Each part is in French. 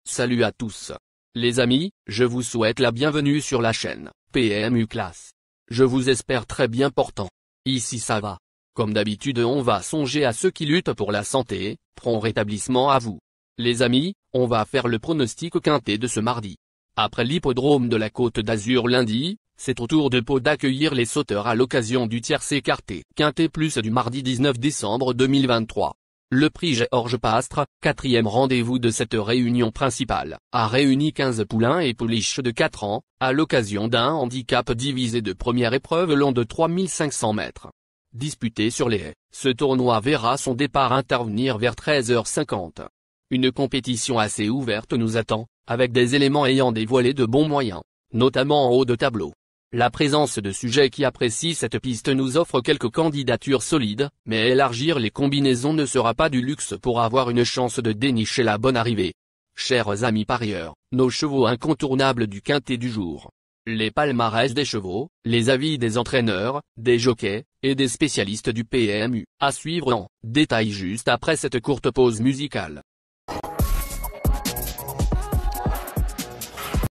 Salut à tous. Les amis, je vous souhaite la bienvenue sur la chaîne PMU Classe. Je vous espère très bien portant. Ici ça va. Comme d'habitude on va songer à ceux qui luttent pour la santé, prompt rétablissement à vous. Les amis, on va faire le pronostic quintet de ce mardi. Après l'hippodrome de la Côte d'Azur lundi, c'est au tour de Pau d'accueillir les sauteurs à l'occasion du tiercé écarté quintet plus du mardi 19 décembre 2023. Le prix Georges Pastre, quatrième rendez-vous de cette réunion principale, a réuni 15 poulains et pouliches de 4 ans, à l'occasion d'un handicap divisé de première épreuve long de 3500 mètres. Disputé sur les haies, ce tournoi verra son départ intervenir vers 13h50. Une compétition assez ouverte nous attend, avec des éléments ayant dévoilé de bons moyens, notamment en haut de tableau. La présence de sujets qui apprécient cette piste nous offre quelques candidatures solides, mais élargir les combinaisons ne sera pas du luxe pour avoir une chance de dénicher la bonne arrivée. Chers amis parieurs, nos chevaux incontournables du quintet du jour. Les palmarès des chevaux, les avis des entraîneurs, des jockeys, et des spécialistes du PMU, à suivre en détail juste après cette courte pause musicale.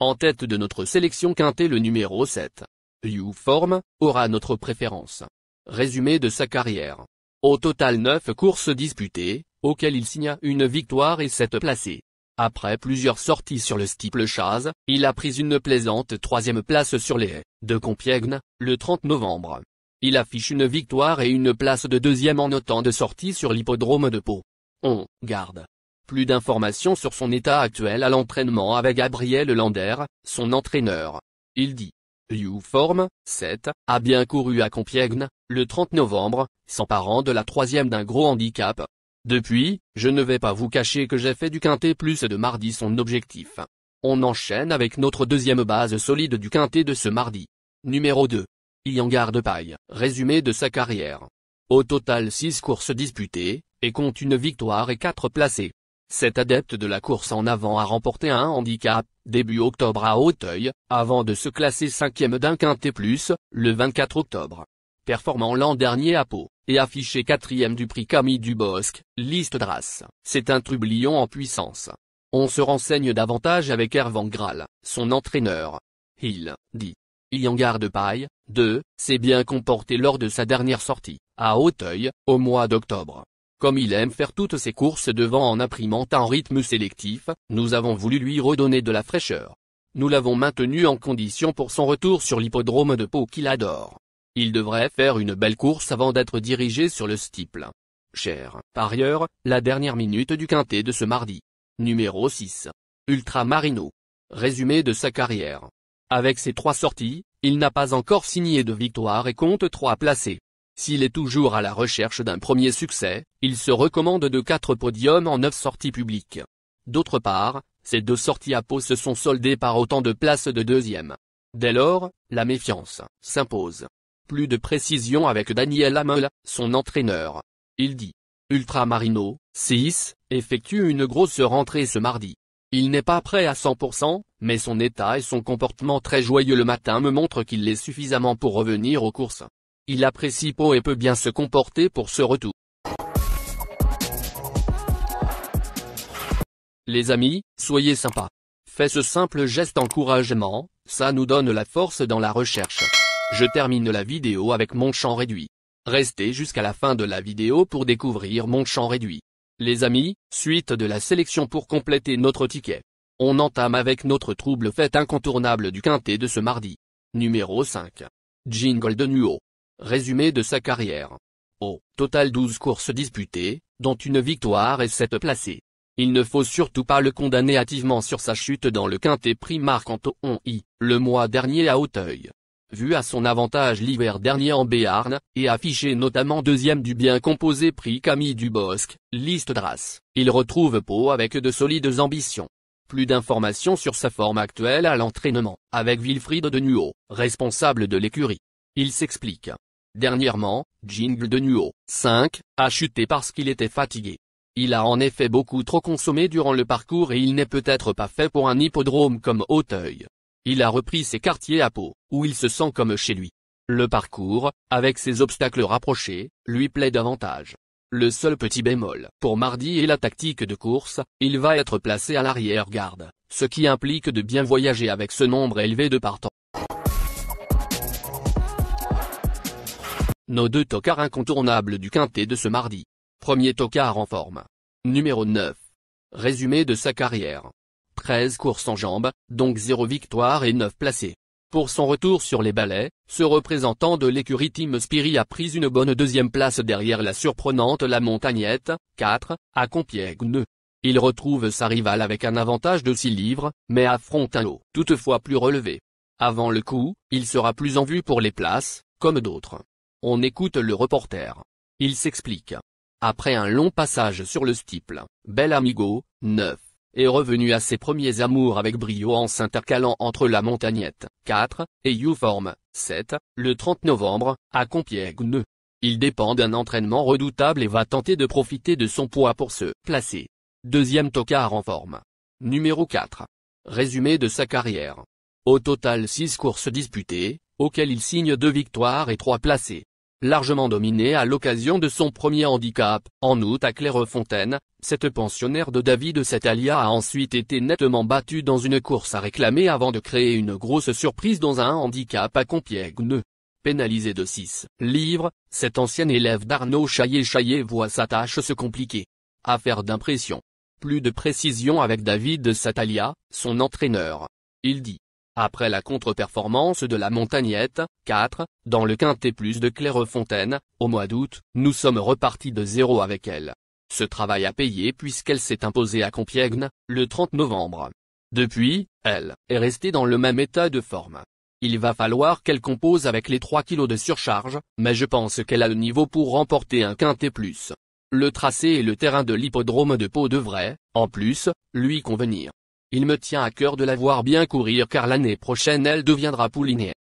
En tête de notre sélection quintet le numéro 7. U-Form, aura notre préférence. Résumé de sa carrière. Au total 9 courses disputées, auxquelles il signa une victoire et 7 placés. Après plusieurs sorties sur le steeplechase, il a pris une plaisante 3e place sur les haies de Compiègne, le 30 novembre. Il affiche une victoire et une place de 2e en autant de sorties sur l'hippodrome de Pau. On garde plus d'informations sur son état actuel à l'entraînement avec Gabriel Lander, son entraîneur. Il dit: U-Form, 7, a bien couru à Compiègne, le 30 novembre, s'emparant de la 3e d'un gros handicap. Depuis, je ne vais pas vous cacher que j'ai fait du quintet plus de mardi son objectif. On enchaîne avec notre deuxième base solide du quintet de ce mardi. Numéro 2. Iyangar de Paille, résumé de sa carrière. Au total 6 courses disputées, et compte une victoire et 4 placés. Cet adepte de la course en avant a remporté un handicap, début octobre à Auteuil, avant de se classer 5e d'un quintet plus, le 24 octobre. Performant l'an dernier à Pau, et affiché 4e du prix Camille Dubosc, liste Drasse, c'est un trublion en puissance. On se renseigne davantage avec Hervan Graal, son entraîneur. Il dit: Iyangar de Paille, 2, s'est bien comporté lors de sa dernière sortie, à Auteuil, au mois d'octobre. Comme il aime faire toutes ses courses devant en imprimant un rythme sélectif, nous avons voulu lui redonner de la fraîcheur. Nous l'avons maintenu en condition pour son retour sur l'hippodrome de Pau qu'il adore. Il devrait faire une belle course avant d'être dirigé sur le steeple. Cher parieur, la dernière minute du quintet de ce mardi. Numéro 6. Ultramarino. Résumé de sa carrière. Avec ses 3 sorties, il n'a pas encore signé de victoire et compte 3 placés. S'il est toujours à la recherche d'un premier succès, il se recommande de 4 podiums en 9 sorties publiques. D'autre part, ces 2 sorties à Pau se sont soldées par autant de places de 2e. Dès lors, la méfiance s'impose. Plus de précision avec Daniel Hamel, son entraîneur. Il dit: Ultramarino, 6, effectue une grosse rentrée ce mardi. Il n'est pas prêt à 100%, mais son état et son comportement très joyeux le matin me montrent qu'il l'est suffisamment pour revenir aux courses. Il apprécie Pau et peut bien se comporter pour ce retour. Les amis, soyez sympas. Faites ce simple geste encouragement, ça nous donne la force dans la recherche. Je termine la vidéo avec mon champ réduit. Restez jusqu'à la fin de la vidéo pour découvrir mon champ réduit. Les amis, suite de la sélection pour compléter notre ticket. On entame avec notre trouble fête incontournable du quintet de ce mardi. Numéro 5. Jingle de Nuo. Résumé de sa carrière. Au total 12 courses disputées, dont une victoire et 7 placés. Il ne faut surtout pas le condamner hâtivement sur sa chute dans le quintet prix Marc-Antoine I, le mois dernier à Auteuil. Vu à son avantage l'hiver dernier en Béarn, et affiché notamment 2e du bien composé prix Camille Dubosc, liste Drasse, il retrouve Pau avec de solides ambitions. Plus d'informations sur sa forme actuelle à l'entraînement, avec Wilfried de Nuo, responsable de l'écurie. Il s'explique. Dernièrement, Jingle de Nuo, 5, a chuté parce qu'il était fatigué. Il a en effet beaucoup trop consommé durant le parcours et il n'est peut-être pas fait pour un hippodrome comme Auteuil. Il a repris ses quartiers à Pau, où il se sent comme chez lui. Le parcours, avec ses obstacles rapprochés, lui plaît davantage. Le seul petit bémol pour mardi est la tactique de course, il va être placé à l'arrière-garde, ce qui implique de bien voyager avec ce nombre élevé de partants. Nos deux tocards incontournables du quintet de ce mardi. Premier tocard en forme. Numéro 9. Résumé de sa carrière. 13 courses en jambes, donc 0 victoire et 9 placés. Pour son retour sur les balais, ce représentant de l'écurie Team Spirit a pris une bonne deuxième place derrière la surprenante La Montagnette, 4, à Compiègne. Il retrouve sa rivale avec un avantage de 6 livres, mais affronte un lot toutefois plus relevé. Avant le coup, il sera plus en vue pour les places, comme d'autres. On écoute le reporter. Il s'explique. Après un long passage sur le steeple, Bel Amigo, 9, est revenu à ses premiers amours avec brio en s'intercalant entre La Montagnette, 4, et U-Form, 7, le 30 novembre, à Compiègne. Il dépend d'un entraînement redoutable et va tenter de profiter de son poids pour se placer. Deuxième tocard en forme. Numéro 4. Résumé de sa carrière. Au total 6 courses disputées, auxquelles il signe 2 victoires et 3 placés. Largement dominé à l'occasion de son premier handicap, en août à Clairefontaine, cette pensionnaire de David Setalia a ensuite été nettement battue dans une course à réclamer avant de créer une grosse surprise dans un handicap à Compiègne. Pénalisée de 6 livres, cette ancienne élève d'Arnaud Chaillet voit sa tâche se compliquer. Affaire d'impression. Plus de précision avec David Setalia, son entraîneur. Il dit. Après la contre-performance de La Montagnette, 4, dans le quintet plus de Clairefontaine, au mois d'août, nous sommes repartis de 0 avec elle. Ce travail a payé puisqu'elle s'est imposée à Compiègne, le 30 novembre. Depuis, elle est restée dans le même état de forme. Il va falloir qu'elle compose avec les 3 kilos de surcharge, mais je pense qu'elle a le niveau pour remporter un quintet plus. Le tracé et le terrain de l'hippodrome de Pau devraient, en plus, lui convenir. Il me tient à cœur de la voir bien courir car l'année prochaine elle deviendra poulinière.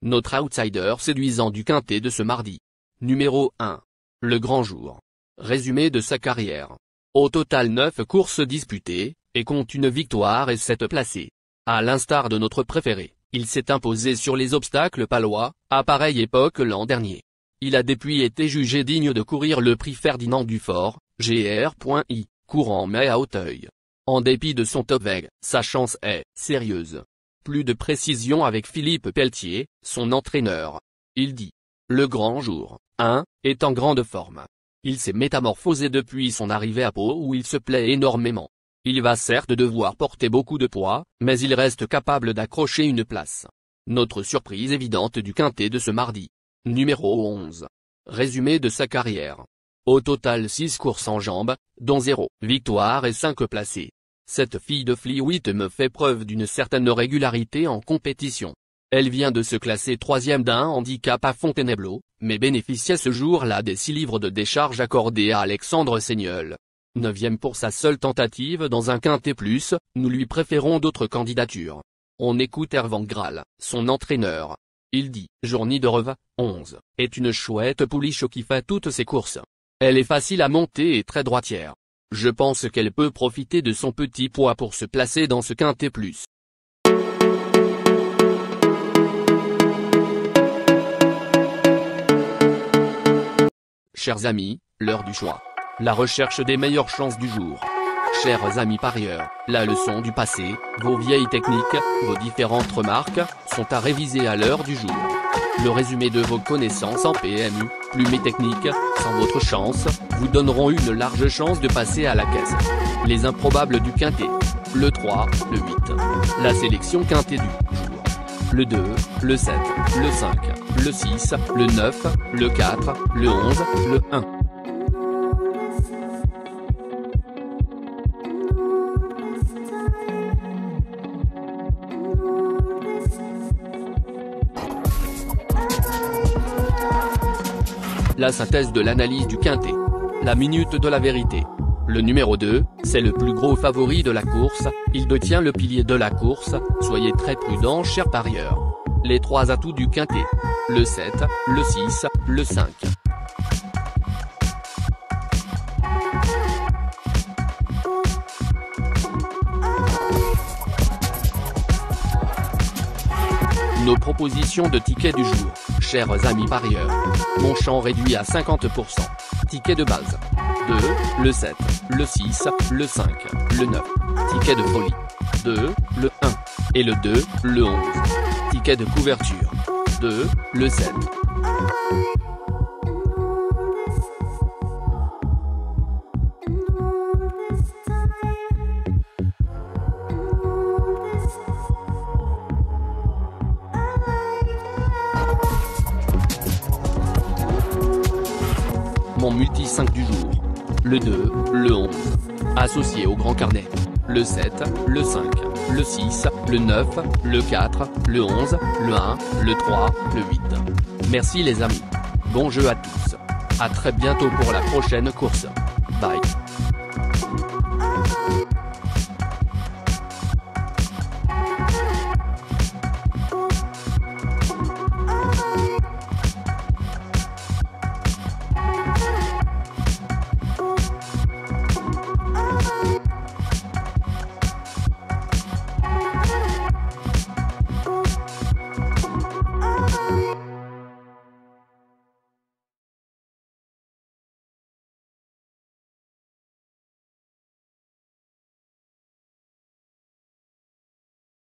Notre outsider séduisant du quintet de ce mardi. Numéro 1. Le grand jour. Résumé de sa carrière. Au total 9 courses disputées, et compte une victoire et 7 placés. À l'instar de notre préféré, il s'est imposé sur les obstacles palois, à pareille époque l'an dernier. Il a depuis été jugé digne de courir le prix Ferdinand Dufort, Gr.I, courant mai à Auteuil. En dépit de son top veg, sa chance est sérieuse. Plus de précision avec Philippe Pelletier, son entraîneur. Il dit. Le grand jour, 1, est en grande forme. Il s'est métamorphosé depuis son arrivée à Pau où il se plaît énormément. Il va certes devoir porter beaucoup de poids, mais il reste capable d'accrocher une place. Notre surprise évidente du quintet de ce mardi. Numéro 11. Résumé de sa carrière. Au total 6 courses en jambes, dont 0 victoire et 5 placés. Cette fille de Fleetwood me fait preuve d'une certaine régularité en compétition. Elle vient de se classer 3e d'un handicap à Fontainebleau, mais bénéficiait ce jour-là des 6 livres de décharge accordés à Alexandre Seigneur. 9e pour sa seule tentative dans un quintet plus, nous lui préférons d'autres candidatures. On écoute Hervan Graal, son entraîneur. Il dit, Journée de Reva, 11, est une chouette pouliche qui fait toutes ses courses. Elle est facile à monter et très droitière. Je pense qu'elle peut profiter de son petit poids pour se placer dans ce quintet plus. Chers amis, l'heure du choix. La recherche des meilleures chances du jour. Chers amis parieurs, la leçon du passé, vos vieilles techniques, vos différentes remarques, sont à réviser à l'heure du jour. Le résumé de vos connaissances en PMU, plumes et techniques, sans votre chance, vous donneront une large chance de passer à la caisse. Les improbables du quintet. Le 3, le 8. La sélection quintet du jour. Le 2, le 7, le 5, le 6, le 9, le 4, le 11, le 1. La synthèse de l'analyse du quintet. La minute de la vérité. Le numéro 2, c'est le plus gros favori de la course, il détient le pilier de la course, soyez très prudents chers parieurs. Les 3 atouts du quintet. Le 7, le 6, le 5. Nos propositions de tickets du jour, chers amis parieurs. Mon champ réduit à 50%. Ticket de base. 2, le 7, le 6, le 5, le 9. Ticket de folie. 2, le 1. Et le 2, le 11. Ticket de couverture. 2, le 7. Mon multi 5 du jour. Le 2, le 11. Associé au grand carnet. Le 7, le 5, le 6, le 9, le 4, le 11, le 1, le 3, le 8. Merci les amis. Bon jeu à tous. À très bientôt pour la prochaine course. Bye.